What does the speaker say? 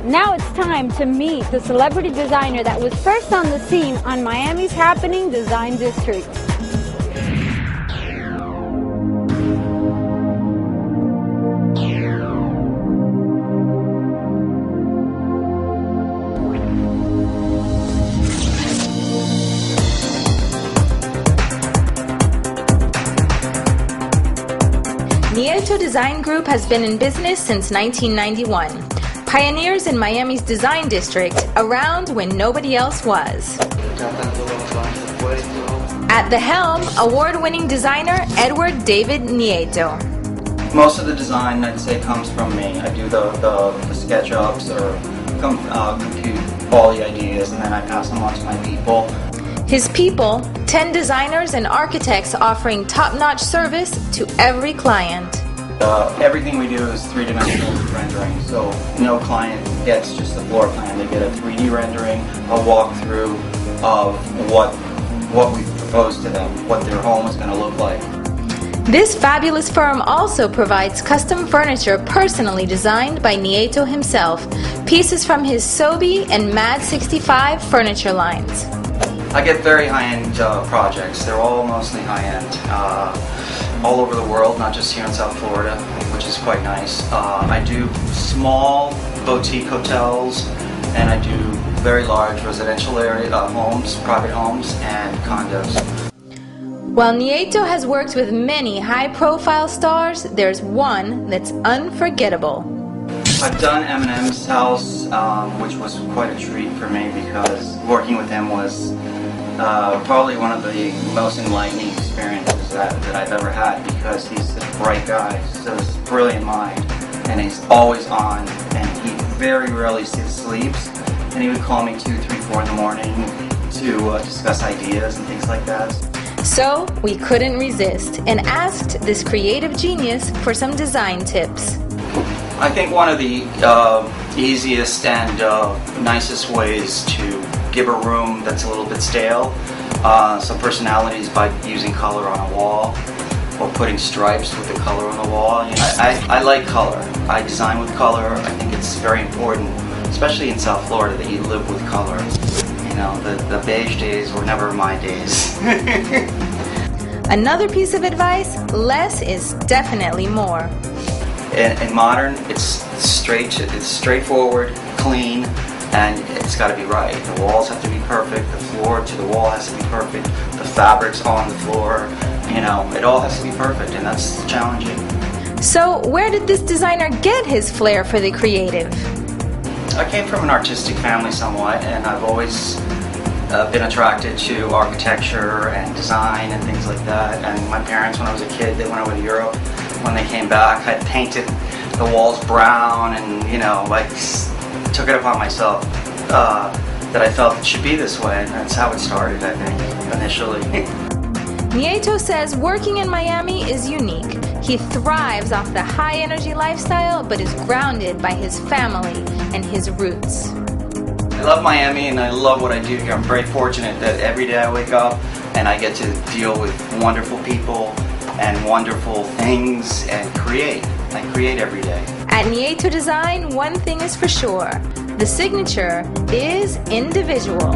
Now it's time to meet the celebrity designer that was first on the scene on Miami's happening design district. Nieto Design Group has been in business since 1991. Pioneers in Miami's design district, around when nobody else was. At the helm, award-winning designer Edward David Nieto. Most of the design, I'd say, comes from me. I do the SketchUps or compute all the ideas, and then I pass them on to my people. His people, 10 designers and architects offering top-notch service to every client. Everything we do is three-dimensional rendering, so no client gets just the floor plan. They get a 3D rendering, a walkthrough of what we propose to them, what their home is going to look like. This fabulous firm also provides custom furniture personally designed by Nieto himself, pieces from his Sobe and Mad 65 furniture lines. I get very high-end projects. They're all mostly high-end, all over the world, not just here in South Florida, which is quite nice. I do small boutique hotels, and I do very large residential area homes, private homes, and condos. While Nieto has worked with many high-profile stars, there's one that's unforgettable. I've done Eminem's house, which was quite a treat for me because working with him was probably one of the most enlightening experiences that I've ever had, because he's a bright guy, he's a brilliant mind, and he's always on, and he very rarely sleeps, and he would call me 2, 3, 4 in the morning to discuss ideas and things like that. So we couldn't resist and asked this creative genius for some design tips. I think one of the easiest and nicest ways to give a room that's a little bit stale some personalities by using color on a wall, or putting stripes with the color on the wall. You know, I like color. I design with color. I think it's very important, especially in South Florida, that you live with color. You know, the beige days were never my days. Another piece of advice, less is definitely more. In modern, it's straightforward, clean, and it's got to be right. The walls have to be perfect, the floor to the wall has to be perfect, the fabrics on the floor, you know, it all has to be perfect, and that's challenging. So where did this designer get his flair for the creative? I came from an artistic family somewhat, and I've always been attracted to architecture and design and things like that. And my parents, when I was a kid, they went over to Europe. When they came back, I painted the walls brown, and, you know, like, took it upon myself that I felt it should be this way, and that's how it started, I think, initially. Nieto says working in Miami is unique. He thrives off the high-energy lifestyle, but is grounded by his family and his roots. I love Miami, and I love what I do here. I'm very fortunate that every day I wake up and I get to deal with wonderful people and wonderful things and create. I create every day. At Nieto Design, one thing is for sure. The signature is individual.